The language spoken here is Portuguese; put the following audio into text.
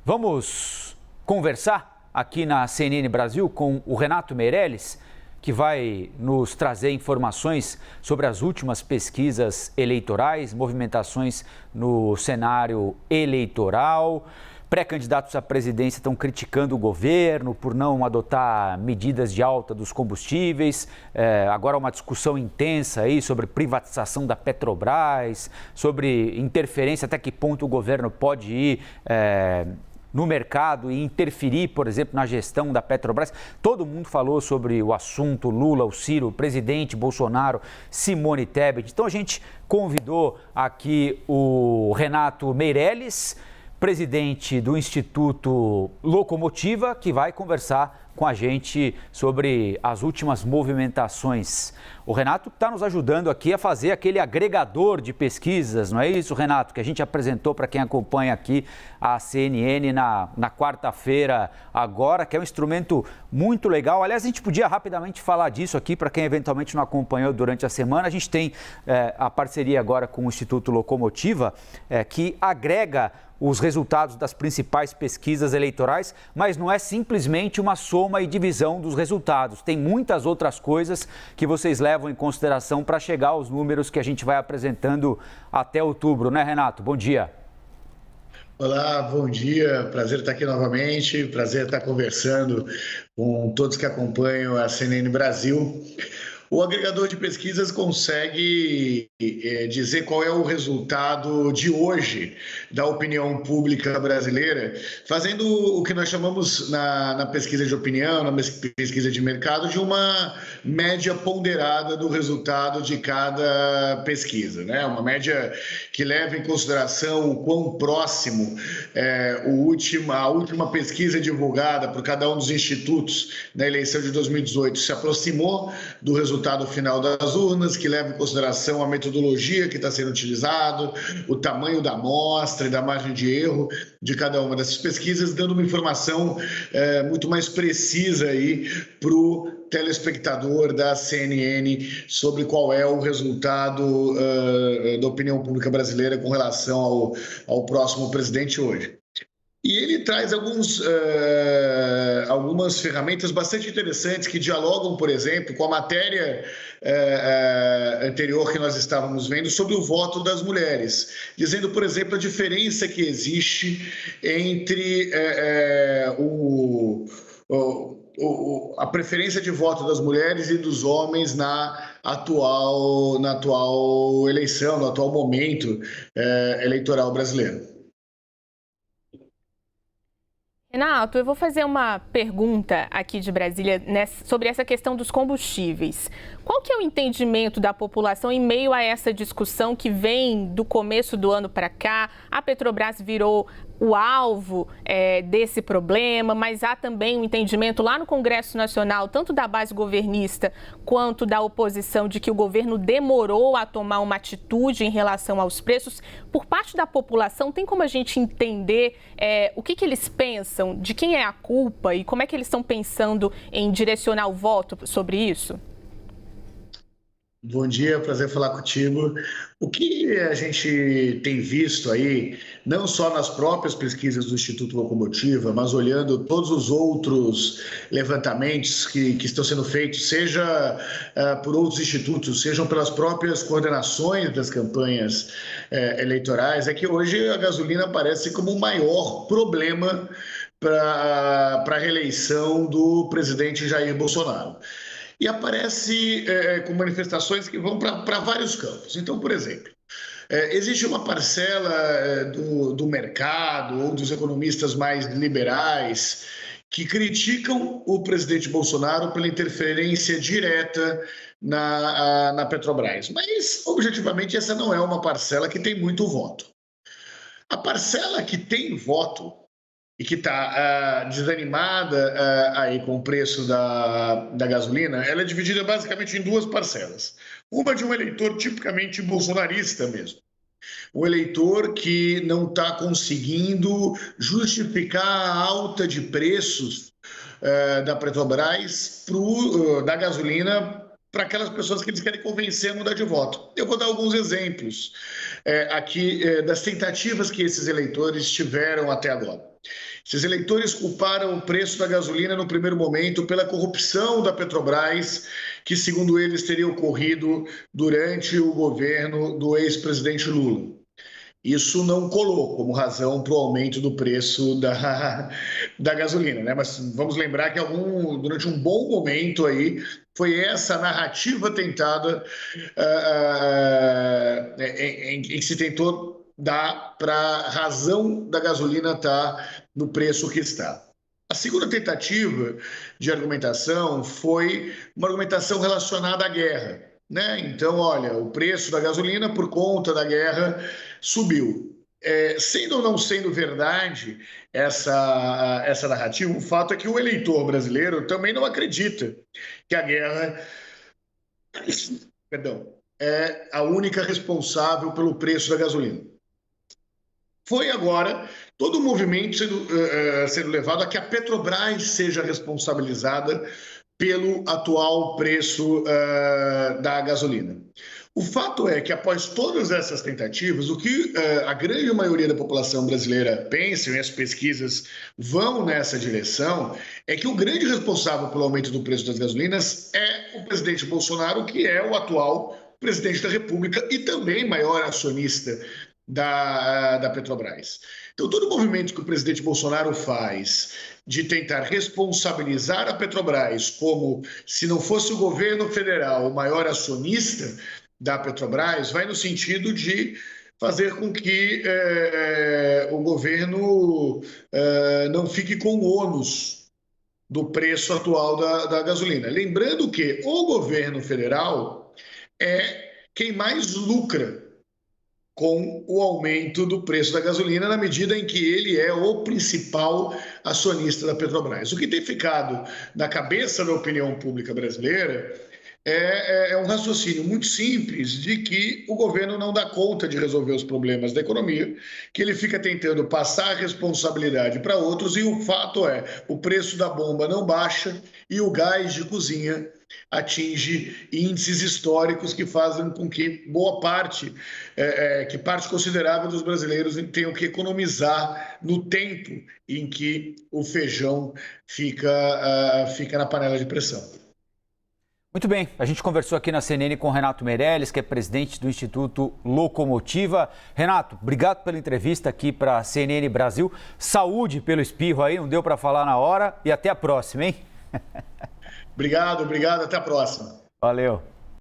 Vamos conversar aqui na CNN Brasil com o Renato Meirelles, que vai nos trazer informações sobre as últimas pesquisas eleitorais, movimentações no cenário eleitoral. Pré-candidatos à presidência estão criticando o governo por não adotar medidas de alta dos combustíveis. Agora uma discussão intensa aí sobre privatização da Petrobras, sobre interferência, até que ponto o governo pode ir no mercado e interferir, por exemplo, na gestão da Petrobras. Todo mundo falou sobre o assunto, Lula, o Ciro, o presidente Bolsonaro, Simone Tebet. Então a gente convidou aqui o Renato Meirelles, presidente do Instituto Locomotiva, que vai conversar com a gente sobre as últimas movimentações. O Renato está nos ajudando aqui a fazer aquele agregador de pesquisas, não é isso, Renato? Que a gente apresentou para quem acompanha aqui a CNN na quarta-feira agora, que é um instrumento muito legal. Aliás, a gente podia rapidamente falar disso aqui para quem eventualmente não acompanhou durante a semana. A gente tem a parceria agora com o Instituto Locomotiva, que agrega os resultados das principais pesquisas eleitorais, mas não é simplesmente uma soma e divisão dos resultados. Tem muitas outras coisas que vocês levam em consideração para chegar aos números que a gente vai apresentando até outubro, né, Renato? Bom dia. Olá, bom dia. Prazer estar aqui novamente, prazer estar conversando com todos que acompanham a CNN Brasil. O agregador de pesquisas consegue dizer qual é o resultado de hoje da opinião pública brasileira, fazendo o que nós chamamos na pesquisa de opinião, na pesquisa de mercado, de uma média ponderada do resultado de cada pesquisa, né? Uma média que leva em consideração o quão próximo a última pesquisa divulgada por cada um dos institutos na eleição de 2018 se aproximou do resultado final das urnas, que leva em consideração a metodologia que está sendo utilizado, o tamanho da amostra e da margem de erro de cada uma dessas pesquisas, dando uma informação muito mais precisa aí para o telespectador da CNN sobre qual é o resultado da opinião pública brasileira com relação ao próximo presidente hoje. E ele traz algumas ferramentas bastante interessantes que dialogam, por exemplo, com a matéria anterior que nós estávamos vendo sobre o voto das mulheres, dizendo, por exemplo, a diferença que existe entre a preferência de voto das mulheres e dos homens na atual eleição, no atual momento eleitoral brasileiro. Renato, eu vou fazer uma pergunta aqui de Brasília sobre essa questão dos combustíveis. Qual que é o entendimento da população em meio a essa discussão que vem do começo do ano para cá? A Petrobras virou o alvo desse problema, mas há também um entendimento lá no Congresso Nacional, tanto da base governista quanto da oposição, de que o governo demorou a tomar uma atitude em relação aos preços. Por parte da população, tem como a gente entender o que eles pensam, de quem é a culpa e como é que eles estão pensando em direcionar o voto sobre isso? Bom dia, prazer falar contigo. O que a gente tem visto aí, não só nas próprias pesquisas do Instituto Locomotiva, mas olhando todos os outros levantamentos que estão sendo feitos, seja por outros institutos, sejam pelas próprias coordenações das campanhas eleitorais, é que hoje a gasolina aparece como o maior problema para a reeleição do presidente Jair Bolsonaro. E aparece com manifestações que vão para vários campos. Então, por exemplo, existe uma parcela do mercado ou dos economistas mais liberais que criticam o presidente Bolsonaro pela interferência direta na Petrobras. Mas, objetivamente, essa não é uma parcela que tem muito voto. A parcela que tem voto e que está desanimada aí com o preço da gasolina, ela é dividida basicamente em duas parcelas. Uma de um eleitor tipicamente bolsonarista mesmo. Um eleitor que não está conseguindo justificar a alta de preços da Petrobras da gasolina para aquelas pessoas que eles querem convencer a mudar de voto. Eu vou dar alguns exemplos aqui das tentativas que esses eleitores tiveram até agora. Esses eleitores culparam o preço da gasolina no primeiro momento pela corrupção da Petrobras, que, segundo eles, teria ocorrido durante o governo do ex-presidente Lula. Isso não colou como razão para o aumento do preço da gasolina, né? Mas vamos lembrar que durante um bom momento aí foi essa narrativa tentada em que se tentou dar para a razão da gasolina estar no preço que está. A segunda tentativa de argumentação foi uma argumentação relacionada à guerra, né? Então, olha, o preço da gasolina por conta da guerra subiu. Sendo ou não sendo verdade essa narrativa, o fato é que o eleitor brasileiro também não acredita que a guerra, é a única responsável pelo preço da gasolina. Foi agora todo o movimento sendo levado a que a Petrobras seja responsabilizada pelo atual preço da gasolina. O fato é que, após todas essas tentativas, o que a grande maioria da população brasileira pensa, e as pesquisas vão nessa direção, é que o grande responsável pelo aumento do preço das gasolinas é o presidente Bolsonaro, que é o atual presidente da República e também maior acionista da Petrobras. Então, todo o movimento que o presidente Bolsonaro faz de tentar responsabilizar a Petrobras como se não fosse o governo federal o maior acionista da Petrobras vai no sentido de fazer com que o governo não fique com o ônus do preço atual da gasolina. Lembrando que o governo federal é quem mais lucra com o aumento do preço da gasolina, na medida em que ele é o principal acionista da Petrobras. O que tem ficado na cabeça da opinião pública brasileira é um raciocínio muito simples de que o governo não dá conta de resolver os problemas da economia, que ele fica tentando passar a responsabilidade para outros, e o fato é, o preço da bomba não baixa e o gás de cozinha atinge índices históricos que fazem com que boa parte, que parte considerável dos brasileiros tenham que economizar no tempo em que o feijão fica na panela de pressão. Muito bem, a gente conversou aqui na CNN com o Renato Meirelles, que é presidente do Instituto Locomotiva. Renato, obrigado pela entrevista aqui para a CNN Brasil. Saúde pelo espirro aí, não deu para falar na hora, e até a próxima, hein? Obrigado, até a próxima. Valeu.